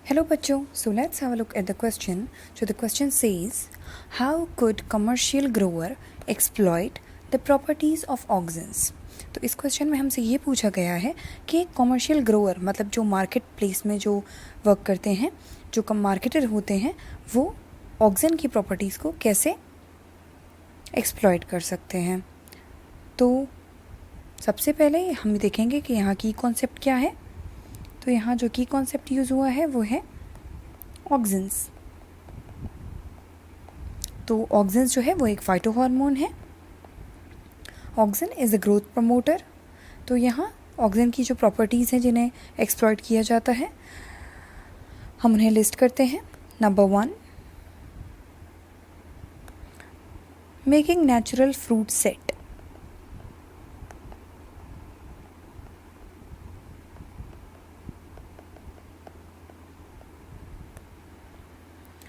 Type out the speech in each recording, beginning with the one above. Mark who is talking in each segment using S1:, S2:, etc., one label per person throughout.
S1: Hello बच्चों, so let's have a look at the question. So the question says, how could commercial grower exploit the properties of auxins? तो इस question में हमसे ये पूछा गया है कि कॉमर्शियल ग्रोअर मतलब जो मार्केट प्लेस में जो वर्क करते हैं, जो कम मार्केटर होते हैं, वो ऑक्सिन की प्रॉपर्टीज़ को कैसे एक्सप्लॉइट कर सकते हैं। तो सबसे पहले हम देखेंगे कि यहाँ की कॉन्सेप्ट क्या है। तो यहाँ जो की कॉन्सेप्ट यूज़ हुआ है वो है ऑक्सिन्स। तो ऑक्सिन्स जो है वो एक फाइटो हार्मोन है। Auxin is a growth promoter. तो यहाँ ऑक्सिन की जो प्रॉपर्टीज़ हैं जिन्हें एक्सप्लॉइट किया जाता है, हम उन्हें लिस्ट करते हैं। Number 1, making natural fruit set.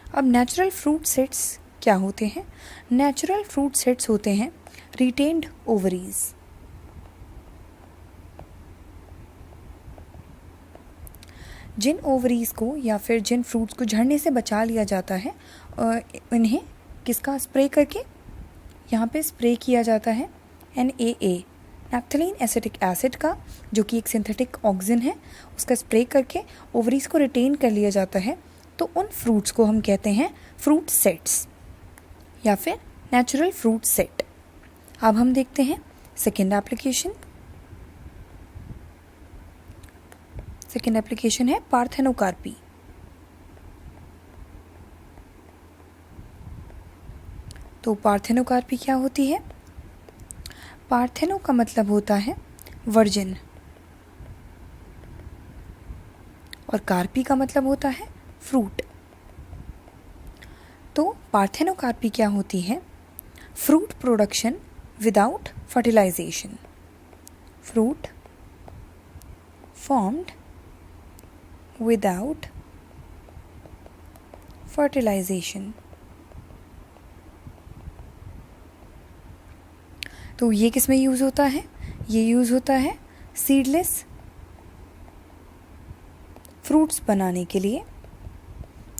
S1: अब नेचुरल फ्रूट सेट्स क्या होते हैं? नेचुरल फ्रूट सेट्स होते हैं रिटेन्ड ओवरीज। जिन ओवरीज को या फिर जिन फ्रूट्स को झड़ने से बचा लिया जाता है, इन्हें किसका स्प्रे करके यहाँ पे स्प्रे किया जाता है NAA, नैप्थलीन एसिटिक एसिड का, जो कि एक सिंथेटिक ऑक्सिन है, उसका स्प्रे करके ओवरीज को रिटेन कर लिया जाता है। तो उन फ्रूट्स को हम कहते हैं फ्रूट सेट्स या फिर नेचुरल फ्रूट सेट। अब हम देखते हैं सेकेंड एप्लीकेशन। सेकेंड एप्लीकेशन है पार्थेनोकार्पी। तो पार्थेनोकार्पी क्या होती है? पार्थेनो का मतलब होता है वर्जिन और कार्पी का मतलब होता है फ्रूट। तो पार्थेनोकार्पी क्या होती है? Fruit production without fertilisation. Fruit formed without fertilisation. तो ये किस में यूज़ होता है? ये यूज़ होता है सीडलेस फ्रूट्स बनाने के लिए,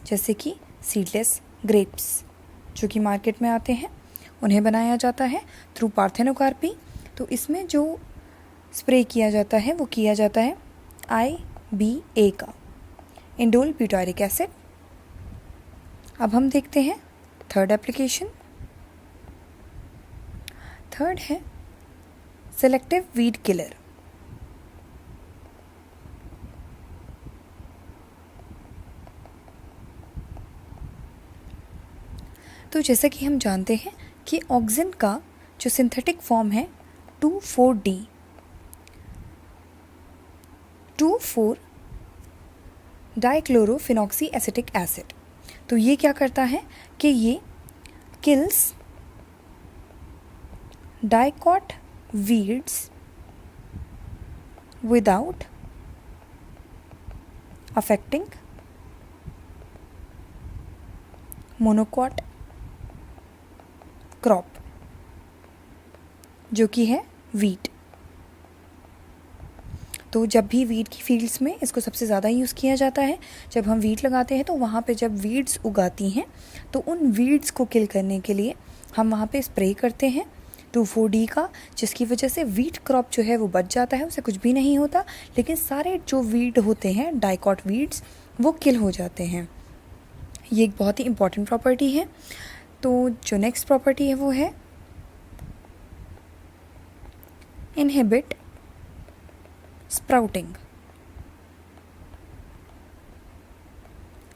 S1: जैसे कि सीडलेस ग्रेप्स जो कि मार्केट में आते हैं, उन्हें बनाया जाता है थ्रू पार्थेनोकार्पी। तो इसमें जो स्प्रे किया जाता है वो किया जाता है IBA का, इंडोल ब्यूटारिक एसिड। अब हम देखते हैं थर्ड एप्लीकेशन। थर्ड है सेलेक्टिव वीड किलर। तो जैसा कि हम जानते हैं कि ऑक्सिन का जो सिंथेटिक फॉर्म है 2,4-D, 2,4-डाइक्लोरोफिनॉक्सी एसिटिक एसिड। तो ये क्या करता है कि ये kills dicot weeds without affecting monocot crop, जो कि है वीट। तो जब भी वीट की फील्ड्स में इसको सबसे ज़्यादा यूज़ किया जाता है, जब हम वीट लगाते हैं तो वहाँ पे जब वीड्स उगाती हैं तो उन वीड्स को किल करने के लिए हम वहाँ पे स्प्रे करते हैं 2,4-D का, जिसकी वजह से वीट क्रॉप जो है वो बच जाता है, उसे कुछ भी नहीं होता, लेकिन सारे जो वीड होते हैं डाइकॉट वीड्स वो किल हो जाते हैं। ये एक बहुत ही इंपॉर्टेंट प्रॉपर्टी है। तो जो नेक्स्ट प्रॉपर्टी है वो है इनहिबिट स्प्राउटिंग।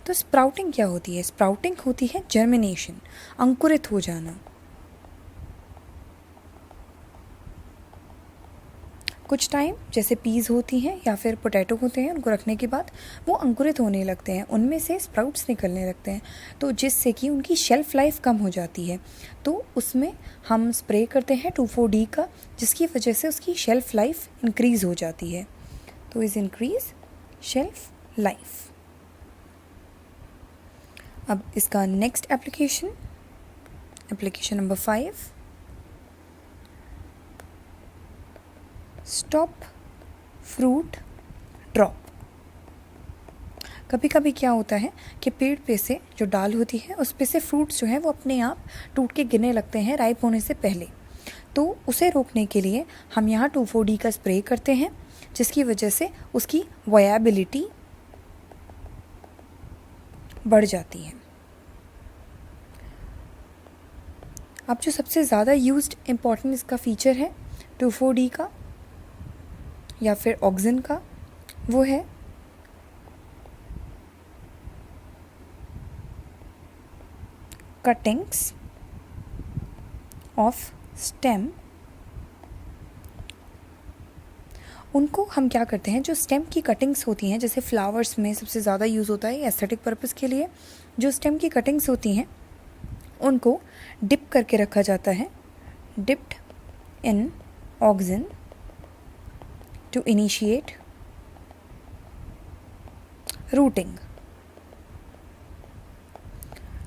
S1: तो स्प्राउटिंग क्या होती है? स्प्राउटिंग होती है जर्मिनेशन, अंकुरित हो जाना। कुछ टाइम जैसे पीज होती हैं या फिर पोटैटो होते हैं, उनको रखने के बाद वो अंकुरित होने लगते हैं, उनमें से स्प्राउट्स निकलने लगते हैं, तो जिससे कि उनकी शेल्फ़ लाइफ कम हो जाती है। तो उसमें हम स्प्रे करते हैं 2,4-D का, जिसकी वजह से उसकी शेल्फ़ लाइफ इंक्रीज़ हो जाती है। तो इज़ इंक्रीज शेल्फ़ लाइफ। अब इसका next application, application number 5, stop fruit drop. कभी कभी क्या होता है कि पेड़ पे से जो डाल होती है उस पे से फ्रूट्स जो हैं वो अपने आप टूट के गिरने लगते हैं राइप होने से पहले। तो उसे रोकने के लिए हम यहाँ 2,4-D का स्प्रे करते हैं, जिसकी वजह से उसकी वायबिलिटी बढ़ जाती है। अब जो सबसे ज़्यादा यूज्ड इम्पॉर्टेंट इसका फीचर है 2,4-D का या फिर ऑक्सिन का, वो है कटिंग्स ऑफ स्टेम। उनको हम क्या करते हैं, जो स्टेम की कटिंग्स होती हैं, जैसे फ्लावर्स में सबसे ज़्यादा यूज़ होता है एस्थेटिक पर्पस के लिए, जो स्टेम की कटिंग्स होती हैं उनको डिप करके रखा जाता है, dipped in auxin to initiate rooting.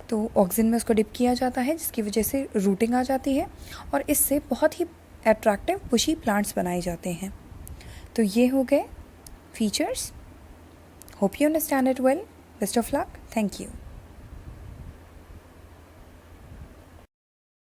S1: तो ऑक्सिन में उसको डिप किया जाता है, जिसकी वजह से रूटिंग आ जाती है और इससे बहुत ही अट्रैक्टिव बुशी प्लांट्स बनाए जाते हैं। तो ये हो गए features. Hope you understand it well. Best of luck. Thank you.